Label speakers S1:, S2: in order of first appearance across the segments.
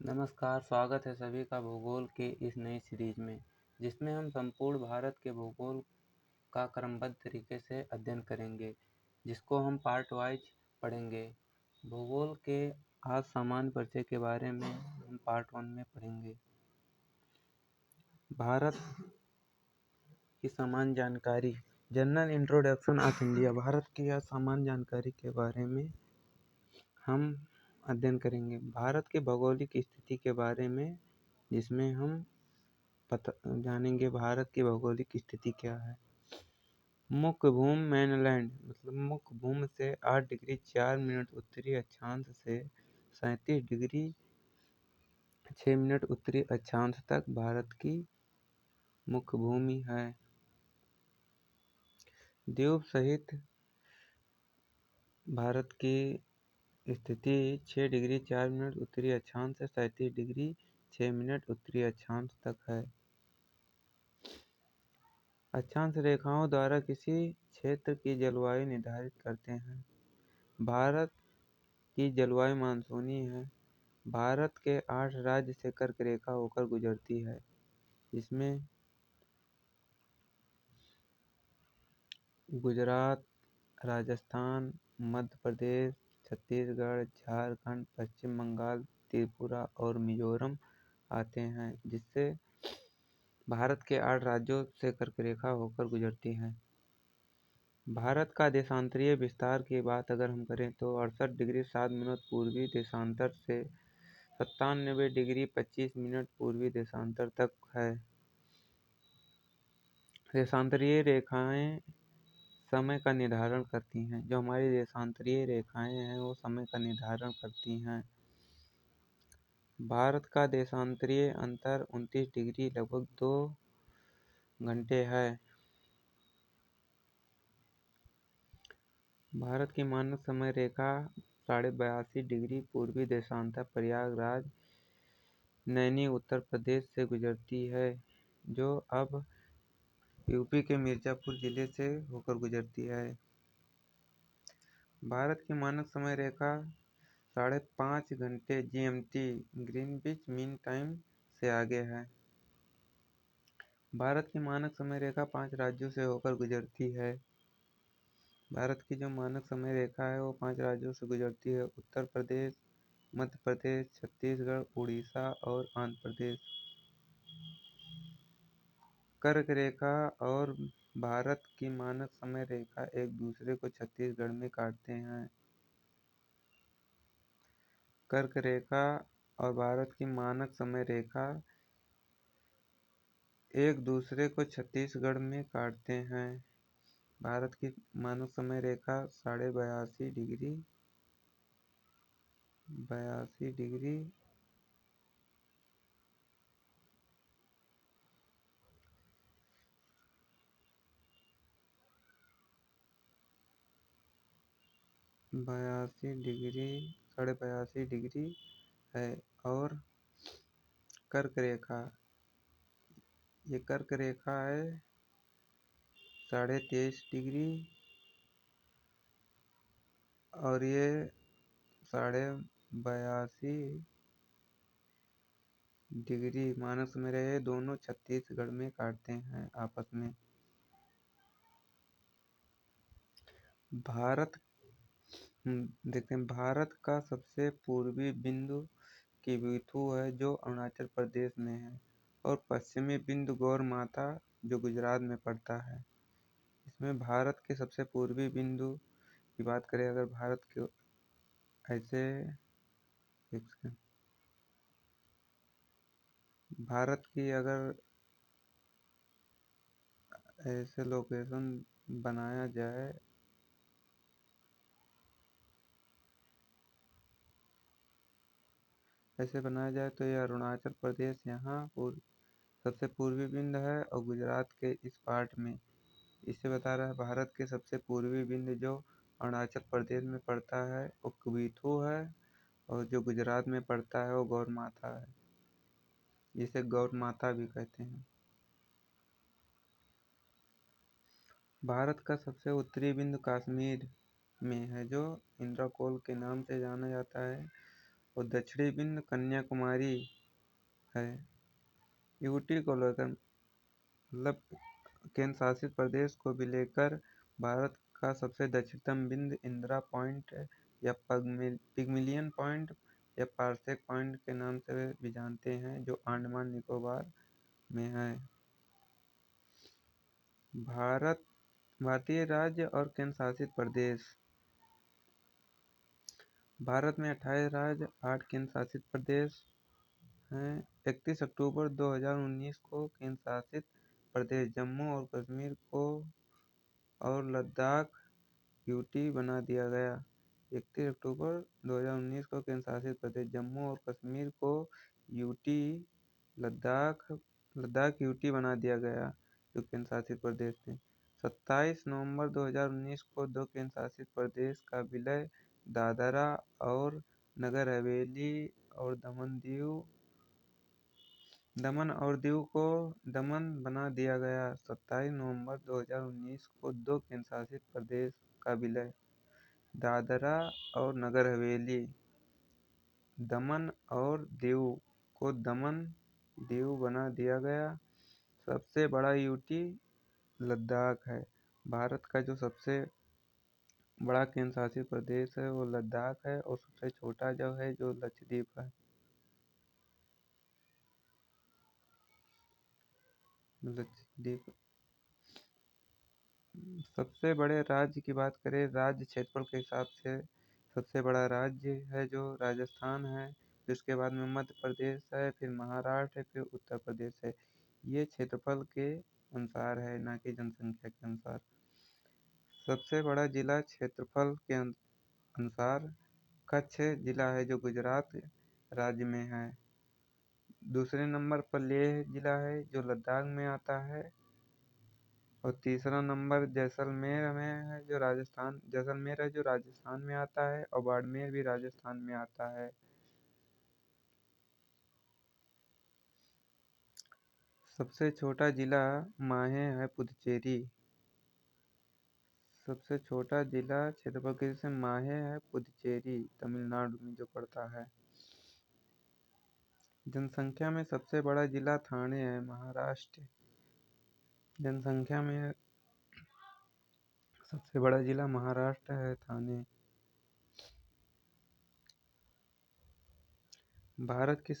S1: नमस्कार, स्वागत है सभी का भूगोल के इस नई सीरीज में, जिसमें हम संपूर्ण भारत के भूगोल का क्रमबद्ध तरीके से अध्ययन करेंगे, जिसको हम पार्ट वाइज पढ़ेंगे। भूगोल के आज सामान्य परिचय के बारे में हम पार्ट 1 में पढ़ेंगे। भारत की सामान्य जानकारी, general introduction of India. Bharat की आज सामान्य जानकारी के बारे में हम अध्ययन करेंगे। भारत के भौगोलिक स्थिति के बारे में, जिसमें हम जानेंगे भारत की भौगोलिक स्थिति क्या है। मुख्य भूमि मेनलैंड मतलब मुख्य भूमि से 8 डिग्री 4 मिनट उत्तरी अक्षांश से 37 डिग्री 6 मिनट उत्तरी अक्षांश तक भारत की मुख्य भूमि है। द्वीप सहित भारत की स्थिति 6 डिग्री 4 मिनट उत्तरी अक्षांश से 37 डिग्री 6 मिनट उत्तरी अक्षांश तक है। अक्षांश रेखाओं द्वारा किसी क्षेत्र की जलवायु निर्धारित करते हैं। भारत की जलवायु मानसूनी है। भारत के 8 राज्य से कर्क रेखा होकर गुजरती है, जिसमें गुजरात, राजस्थान, मध्य प्रदेश, छत्तीसगढ़, झारखंड, पश्चिम बंगाल, त्रिपुरा और मिजोरम आते हैं, जिससे भारत के 8 राज्यों से कर्क रेखा होकर गुजरती है। भारत का देशांतरीय विस्तार की बात अगर हम करें तो 68 डिग्री 7 मिनट पूर्वी देशांतर से 97 डिग्री 25 मिनट पूर्वी देशांतर तक है। देशांतरीय रेखाएं समय का निर्धारण करती हैं। जो हमारी देशांतरीय रेखाएं हैं वो समय का निर्धारण करती हैं। भारत का देशांतरीय अंतर 29 डिग्री लगभग 2 घंटे है। भारत की मानक समय रेखा 82.5 डिग्री पूर्वी देशांतर प्रयागराज नैनी उत्तर प्रदेश से गुजरती है, जो अब यूपी के मिर्जापुर जिले से होकर गुजरती है। भारत की मानक समय रेखा 5.5 घंटे GMT ग्रीनविच मीन टाइम से आगे है। भारत की मानक समय रेखा 5 राज्यों से होकर गुजरती है। भारत की जो मानक समय रेखा है वो 5 राज्यों से गुजरती है: उत्तर प्रदेश, मध्य प्रदेश, छत्तीसगढ़, उड़ीसा और आंध्र प्रदेश। कर्क रेखा और भारत की मानक समय रेखा एक दूसरे को छत्तीसगढ़ में काटते हैं। कर्क रेखा और भारत की मानक समय रेखा एक दूसरे को छत्तीसगढ़ में काटते हैं। भारत की मानक समय रेखा 82.5 डिग्री 82 डिग्री है। और कर्क रेखा, ये कर्क रेखा है 23.5 डिग्री और ये 82.5 डिग्री मानक समय रहे, दोनों छत्तीसगढ़ में काटते हैं आपस में। देखते हैं, भारत का सबसे पूर्वी बिंदु किबीथु है जो अरुणाचल प्रदेश में है, और पश्चिमी बिंदु गौर माता जो गुजरात में पड़ता है। इसमें भारत के सबसे पूर्वी बिंदु की बात करें अगर भारत के ऐसे भारत की अगर ऐसे लोकेशन बनाया जाए तो ये अरुणाचल प्रदेश यहाँ सबसे पूर्वी बिंदु है और गुजरात के इस पार्ट में इसे बता रहा है। भारत के सबसे पूर्वी बिंदु जो अरुणाचल प्रदेश में पड़ता है वो कुबीथु है, और जो गुजरात में पड़ता है वो गौर माता है, जिसे गौर माता भी कहते हैं। भारत का सबसे उत्तरी बिंदु कश्मीर में है, जो इंद्रकोल के नाम से जाना जाता है, और दक्षिणी बिंदु कन्याकुमारी है। यूटी को लेकर मतलब केंद्र शासित प्रदेश को भी लेकर भारत का सबसे दक्षिणतम बिंदु इंदिरा पॉइंट या पिगमिलियन पॉइंट या पारसेक पॉइंट के नाम से भी जानते हैं, जो अंडमान निकोबार में है। भारतीय राज्य और केंद्र शासित प्रदेश। भारत में 28 राज्य, 8 केंद्र शासित प्रदेश हैं। 31 अक्टूबर 2019 को केंद्र शासित प्रदेश जम्मू और कश्मीर को और लद्दाख यूटी बना दिया गया। 31 अक्टूबर 2019 को केंद्र शासित प्रदेश जम्मू और कश्मीर को यूटी लद्दाख यूटी बना दिया गया, जो केंद्र शासित प्रदेश थे। 27 नवंबर 2019 को दो केंद्र शासित प्रदेश का विलय दादरा और नगर हवेली और दमन और दीव को दमन बना दिया गया। 27 नवंबर 2019 को दो केंद्र शासित प्रदेश का विलय दादरा और नगर हवेली, दमन और दीव को दमन दीव बना दिया गया। सबसे बड़ा यूटी लद्दाख है। भारत का जो सबसे बड़ा केंद्र शासित प्रदेश है वो लद्दाख है, और सबसे छोटा जो है जो लक्षद्वीप है। लक्षद्वीप। सबसे बड़े राज्य की बात करें, राज्य क्षेत्रफल के हिसाब से सबसे बड़ा राज्य है जो राजस्थान है, फिर उसके बाद में मध्य प्रदेश है, फिर महाराष्ट्र है, फिर उत्तर प्रदेश है। ये क्षेत्रफल के अनुसार है, ना कि जनसंख्या के अनुसार। सबसे बड़ा जिला क्षेत्रफल के अनुसार कच्छ जिला है, जो गुजरात राज्य में है। दूसरे नंबर पर लेह जिला है, जो लद्दाख में आता है। और तीसरा नंबर जैसलमेर है, जो राजस्थान में आता है, और बाड़मेर भी राजस्थान में आता है। सबसे छोटा जिला माहे है, पुदुचेरी। सबसे छोटा जिला क्षेत्रफल के से माहे है, पुदुचेरी तमिलनाडु में जो पड़ता है। जनसंख्या में सबसे बड़ा जिला ठाणे है, महाराष्ट्र। जनसंख्या में सबसे बड़ा जिला महाराष्ट्र है, ठाणे। भारत की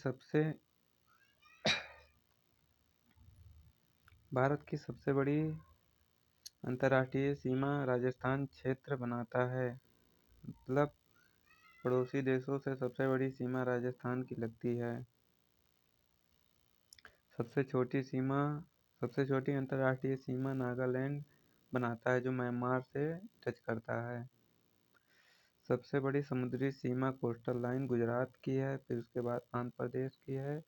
S1: सबसे बड़ी अंतर्राष्ट्रीय सीमा राजस्थान क्षेत्र बनाता है। मतलब पड़ोसी देशों से सबसे बड़ी सीमा राजस्थान की लगती है। सबसे छोटी अंतर्राष्ट्रीय सीमा नागालैंड बनाता है, जो म्यांमार से टच करता है। सबसे बड़ी समुद्री सीमा कोस्टल लाइन गुजरात की है, फिर उसके बाद आंध्र प्रदेश की है,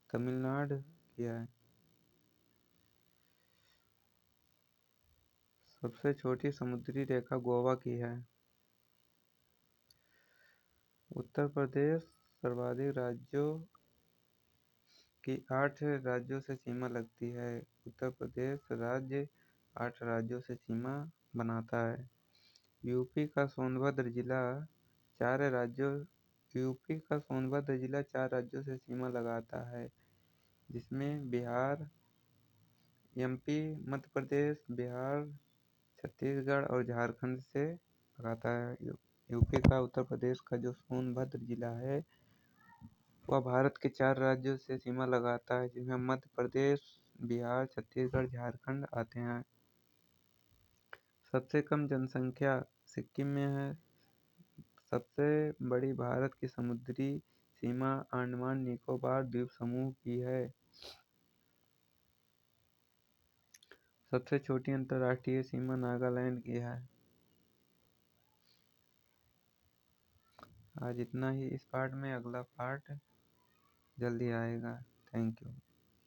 S1: तमिलनाडु की है। सबसे छोटी समुद्री रेखा गोवा की है। उत्तर प्रदेश सर्वाधिक राज्यों की 8 राज्यों से सीमा लगती है। उत्तर प्रदेश राज्य 8 राज्यों से सीमा बनाता है। यूपी का सोनभद्र जिला 4 राज्यों से सीमा लगाता है, जिसमें बिहार, एमपी, मध्य प्रदेश, बिहार, छत्तीसगढ़ और झारखंड से लगाता है। यूपी का उत्तर प्रदेश का जो सोनभद्र जिला है वह भारत के 4 राज्यों से सीमा लगाता है, जिसमें मध्य प्रदेश, बिहार, छत्तीसगढ़, झारखंड आते हैं। सबसे कम जनसंख्या सिक्किम में है। सबसे बड़ी भारत की समुद्री सीमा अंडमान निकोबार द्वीप समूह की है। सबसे छोटी अंतर्राष्ट्रीय सीमा नागालैंड की है। आज इतना ही इस पार्ट में, अगला पार्ट जल्दी आएगा। Thank you.